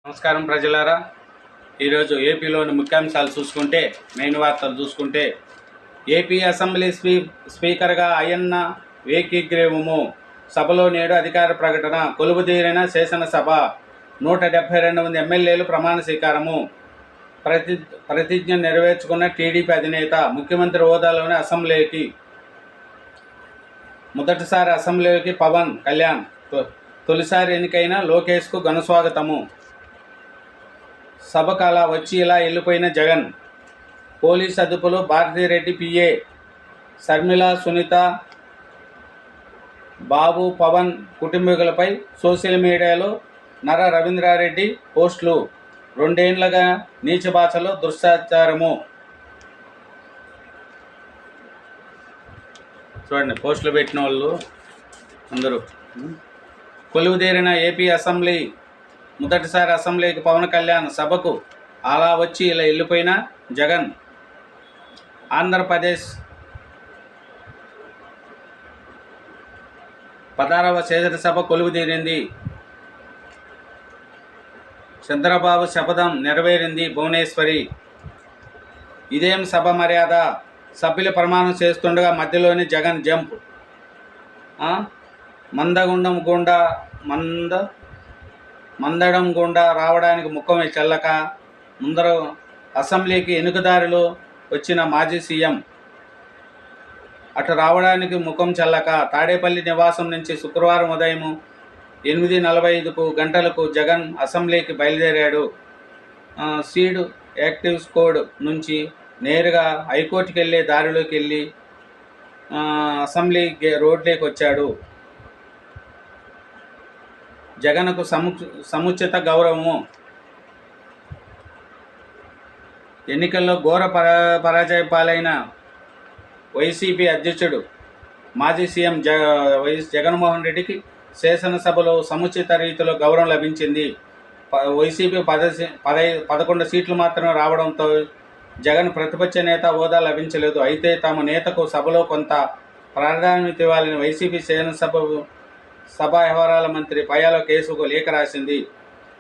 నమస్కారం ప్రజలారా, ఈరోజు ఏపీలోని ముఖ్యాంశాలు చూసుకుంటే, మెయిన్ వార్తలు చూసుకుంటే, ఏపీ అసెంబ్లీ స్పీకర్గా అయ్యన్న ఏకీగ్రీవము. సభలో నేడు అధికార ప్రకటన. కొలువుదీరిన శాసనసభ. 172 మంది ఎమ్మెల్యేలు ప్రమాణ స్వీకారము. ప్రతిజ్ఞ నెరవేర్చుకున్న టీడీపీ అధినేత. ముఖ్యమంత్రి హోదాలోని అసెంబ్లీకి మొదటిసారి అసెంబ్లీకి పవన్ కళ్యాణ్. తొలిసారి ఎన్నికైన లోకేష్కు ఘనస్వాగతము. సభకు అలా వచ్చి ఇలా వెళ్ళిపోయిన జగన్. పోలీస్ అదుపులో భారతిరెడ్డి, పిఏ శర్మిల, సునీత, బాబు, పవన్ కుటుంబీకులపై సోషల్ మీడియాలో నర రవీంద్రారెడ్డి పోస్టులు. 2 ఏళ్లుగా నీచ భాషలో దుష్ప్రచారము. చూడండి, పోస్టులు పెట్టిన వాళ్ళు అందరూ. కొలువుదీరిన ఏపీ అసెంబ్లీ. మొదటిసారి అసెంబ్లీకి పవన్ కళ్యాణ్. సభకు అలా వచ్చి ఇలా వెళ్ళిపోయిన జగన్. ఆంధ్రప్రదేశ్ 16వ శాసనసభ కొలువుదీరింది. చంద్రబాబు శపథం నెరవేరింది. భువనేశ్వరి. ఇదేం సభ మర్యాద? సభ్యులు ప్రమాణం చేస్తుండగా మధ్యలోని జగన్ జంప్. మందడం గుండా రావడానికి ముఖం చెల్లక ముందర అసెంబ్లీకి ఎన్నికదారిలో వచ్చిన మాజీ సీఎం అటు రావడానికి ముఖం చెల్లక తాడేపల్లి నివాసం నుంచి శుక్రవారం ఉదయం 8:45 జగన్ అసెంబ్లీకి బయలుదేరాడు. సీడ్ యాక్టివ్ స్కోడ్ నుంచి నేరుగా హైకోర్టుకి వెళ్ళే దారిలోకి వెళ్ళి అసెంబ్లీ రోడ్లోకి వచ్చాడు. జగన్కు సముచిత గౌరవము. ఎన్నికల్లో ఘోర పరాజయ పాలైన వైసీపీ అధ్యక్షుడు మాజీ సీఎం వైఎస్ జగన్మోహన్ రెడ్డికి శాసనసభలో సముచిత రీతిలో గౌరవం లభించింది. వైసీపీ 11 సీట్లు మాత్రమే రావడంతో జగన్ ప్రతిపక్ష నేత హోదా లభించలేదు. అయితే తమ నేతకు సభలో కొంత ప్రాధాన్యత ఇవ్వాలని వైసీపీ సభా వ్యవహారాల మంత్రి పయ్యాల కేసుకు లేఖ రాసింది.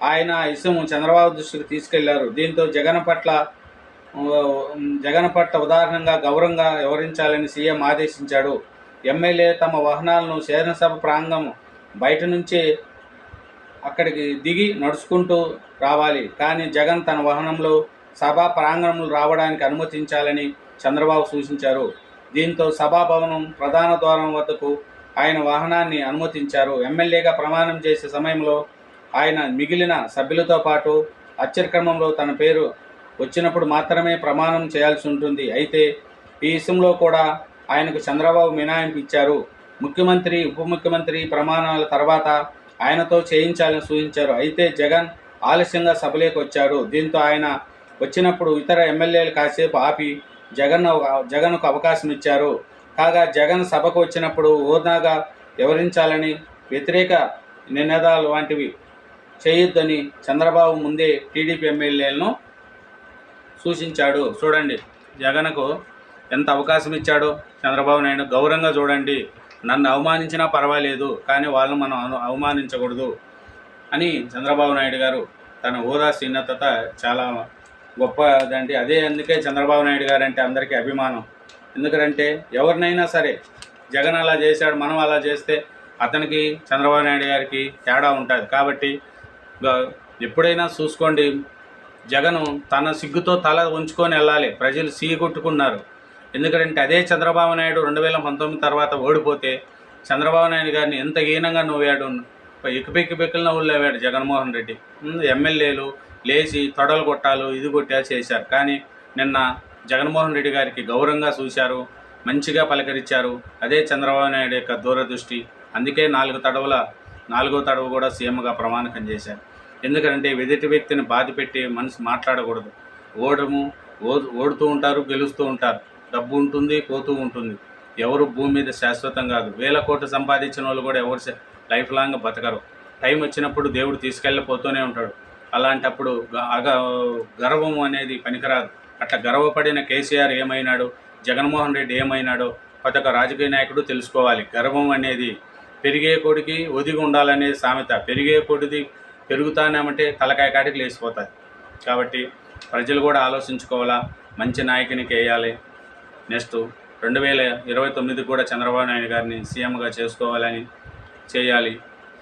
ఆయన ఇసుము చంద్రబాబు దృష్టికి తీసుకెళ్లారు. దీంతో జగన్ పట్ల ఉదాహరణంగా గౌరవంగా వ్యవహరించాలని సీఎం ఆదేశించాడు. ఎమ్మెల్యే తమ వాహనాలను శాసనసభ ప్రాంగణం బయట నుంచే అక్కడికి దిగి నడుచుకుంటూ రావాలి. కానీ జగన్ తన వాహనంలో సభా ప్రాంగణంలో రావడానికి అనుమతించాలని చంద్రబాబు సూచించారు. దీంతో సభాభవనం ప్రధాన ద్వారం వద్దకు ఆయన వాహనాన్ని అనుమతించారు. ఎమ్మెల్యేగా ప్రమాణం చేసే సమయంలో ఆయన మిగిలిన సభ్యులతో పాటు అత్యక్రమంలో తన పేరు వచ్చినప్పుడు మాత్రమే ప్రమాణం చేయాల్సి ఉంటుంది. అయితే ఈ విషయంలో కూడా ఆయనకు చంద్రబాబు మినహాయింపు ఇచ్చారు. ముఖ్యమంత్రి, ఉప ముఖ్యమంత్రి ప్రమాణాల తర్వాత ఆయనతో చేయించాలని సూచించారు. అయితే జగన్ ఆలస్యంగా సభలోకి వచ్చాడు. దీంతో ఆయన వచ్చినప్పుడు ఇతర ఎమ్మెల్యేలు కాసేపు ఆపి జగన్కు అవకాశం ఇచ్చారు. కాగా జగన్ సభకు వచ్చినప్పుడు హోదాగా వ్యవహరించాలని, వ్యతిరేక నినాదాలు వంటివి చేయొద్దని చంద్రబాబు ముందే టీడీపీ ఎమ్మెల్యేలను సూచించాడు. చూడండి, జగన్కు ఎంత అవకాశం ఇచ్చాడో చంద్రబాబు నాయుడు. గౌరవంగా చూడండి, నన్ను అవమానించినా పర్వాలేదు, కానీ వాళ్ళను మనం అవమానించకూడదు అని చంద్రబాబు నాయుడు గారు తన హోదా క్షీణత చాలా గొప్పదండి. అందుకే చంద్రబాబు నాయుడు గారు అంటే అందరికీ అభిమానం. ఎందుకంటే ఎవరినైనా సరే జగన్ అలా చేశాడు, మనం అలా చేస్తే అతనికి చంద్రబాబు నాయుడు గారికి తేడా ఉంటుంది. కాబట్టి ఎప్పుడైనా చూసుకోండి, జగన్ తన సిగ్గుతో తల ఉంచుకొని వెళ్ళాలి. ప్రజలు సీగొట్టుకున్నారు. ఎందుకంటే అదే చంద్రబాబు నాయుడు 2019 తర్వాత ఓడిపోతే చంద్రబాబు నాయుడు గారిని ఎంత హీనంగా నవ్వాడు. ఎక్కిపెక్కిన నవ్వులేవాడు జగన్మోహన్ రెడ్డి. ఎమ్మెల్యేలు లేచి తొడలు కొట్టాలు, ఇది కొట్టా చేశారు. కానీ నిన్న జగన్మోహన్ రెడ్డి గారికి గౌరవంగా చూశారు, మంచిగా పలకరించారు. అదే చంద్రబాబు నాయుడు యొక్క దూరదృష్టి. అందుకే 4వ తడవ కూడా సీఎంగా ప్రమాణకం చేశారు. ఎందుకంటే ఎదుటి వ్యక్తిని బాధపెట్టి మనసు మాట్లాడకూడదు. ఓడుతూ ఉంటారు, గెలుస్తూ ఉంటారు. డబ్బు ఉంటుంది, పోతూ ఉంటుంది. ఎవరు భూమి మీద శాశ్వతం కాదు. 1000 కోట్లు సంపాదించిన వాళ్ళు కూడా ఎవరు లైఫ్ లాంగ్ బతకరు. టైం వచ్చినప్పుడు దేవుడు తీసుకెళ్ళిపోతూనే ఉంటాడు. అలాంటప్పుడు గర్వం అనేది పనికిరాదు. అట్లా గర్వపడిన కేసీఆర్ ఏమైనాడు, జగన్మోహన్ రెడ్డి ఏమైనాడో ప్రతి ఒక్క రాజకీయ నాయకుడు తెలుసుకోవాలి. గర్వం అనేది పెరిగే కొడికి ఒదిగి ఉండాలనేది సామెత. పెరిగే కొడిది పెరుగుతానేమంటే తలకాయ కాడికి లేచిపోతుంది. కాబట్టి ప్రజలు కూడా ఆలోచించుకోవాలా, మంచి నాయకునికి వేయాలి. నెక్స్ట్ 2029 కూడా చంద్రబాబు నాయుడు గారిని సీఎంగా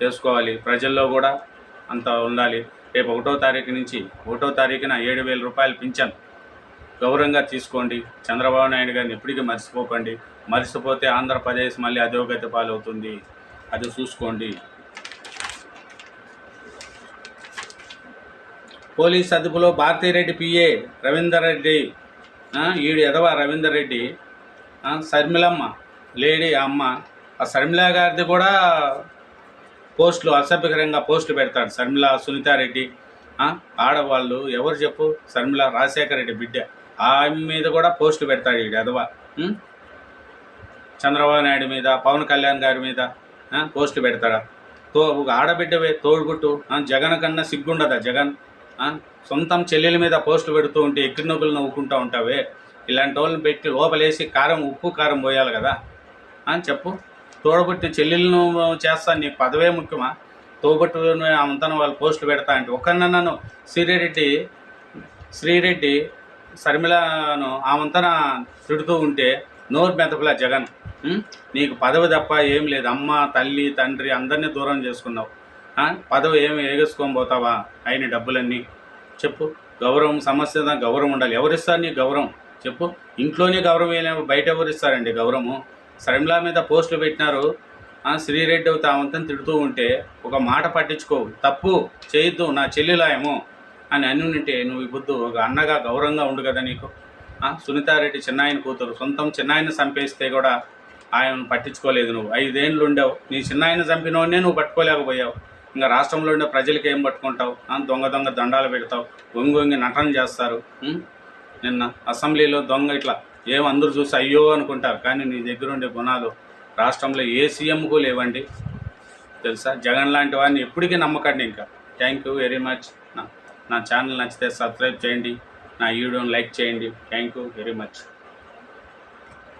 చేసుకోవాలి. ప్రజల్లో కూడా అంత ఉండాలి. రేపు 1వ తారీఖు నుంచి 1వ తారీఖున 7,000 రూపాయలు పింఛన్ గౌరవంగా తీసుకోండి. చంద్రబాబు నాయుడు గారిని ఎప్పటికీ మర్చిపోకండి. మర్చిపోతే ఆంధ్రప్రదేశ్ మళ్ళీ అధోగతి పాలవుతుంది. అది చూసుకోండి. పోలీస్ అదుపులో భారతిరెడ్డి పిఏ రవీందర్ రెడ్డి, ఈడు ఎదవ రవీందర్ రెడ్డి, శర్మిలమ్మ లేడీ అమ్మ. ఆ శర్మిల గారిది కూడా పోస్టులు అసభ్యకరంగా పోస్టులు పెడతాడు. శర్మిల, సునీతారెడ్డి ఆడవాళ్ళు ఎవరు చెప్పు? శర్మిల రాజశేఖర రెడ్డి బిడ్డ, ఆమె మీద కూడా పోస్టులు పెడతాడు ఈడు ఎదవ. చంద్రబాబు నాయుడు మీద, పవన్ కళ్యాణ్ గారి మీద పోస్టులు పెడతాడా? ఒక ఆడబిడ్డవే తోడుగుట్టు. జగన్ కన్నా సిగ్గుండదా? జగన్ సొంతం చెల్లెల మీద పోస్టులు పెడుతూ ఉంటే ఎక్కిరి నొప్పులు నవ్వుకుంటూ ఉంటావే. ఇలాంటి వాళ్ళని పెట్టి లోపలేసి ఉప్పు కారం పోయాలి కదా చెప్పు. తోడబుట్టి చెల్లెలను చేస్తాను, నీకు పదవే ముఖ్యమా? తోబట్టు అంతన వాళ్ళు పోస్టులు పెడతా అంటే ఒక్కనన్ను శ్రీరెడ్డి శర్మిలను ఆమంతన తిడుతూ ఉంటే నోరు మెదపలా జగన్. నీకు పదవి తప్ప ఏం లేదు. అమ్మ, తల్లి, తండ్రి అందరినీ దూరం చేసుకున్నావు. పదవి ఏమి ఎగేసుకొని పోతావా? అయిన డబ్బులన్నీ చెప్పు. గౌరవం సమస్య, గౌరవం ఉండాలి. ఎవరిస్తారు నీ గౌరవం చెప్పు? ఇంట్లోనే గౌరవం వేయలేము, బయట ఎవరిస్తారండి గౌరవము? శర్మిల మీద పోస్టులు పెట్టినారు, శ్రీరెడ్డి తామంతని తిడుతూ ఉంటే ఒక మాట పట్టించుకోవు. తప్పు చేయొద్దు, నా చెల్లెలాయము అని ఉంటే నువ్వు ఈ బుద్ధు ఒక అన్నగా గౌరవంగా ఉండు కదా నీకు. సునీతారెడ్డి చిన్నాయన కూతురు, సొంతం చిన్నాయన చంపేస్తే కూడా ఆయన పట్టించుకోలేదు. నువ్వు 5 ఏళ్ళు ఉండవు, నీ చిన్నాయన చంపినోడనే నువ్వు పట్టుకోలేకపోయావు. ఇంకా రాష్ట్రంలో ఉండే ప్రజలకి ఏం పట్టుకుంటావు? దొంగ దండాలు పెడతావు, వంగి నటన చేస్తారు. నిన్న అసెంబ్లీలో దొంగ ఇట్లా అందరూ చూసి అయ్యో అనుకుంటారు, కానీ నీ దగ్గర ఉండే గుణాలు రాష్ట్రంలో ఏ సీఎంకు లేవండి తెలుసా? జగన్ లాంటి వాడిని ఎప్పటికీ నమ్మకండి. ఇంకా థ్యాంక్ యూ వెరీ మచ్. నా ఛానల్ నచ్చితే సబ్స్క్రైబ్ చేయండి, నా వీడియోని లైక్ చేయండి. Thank you very much.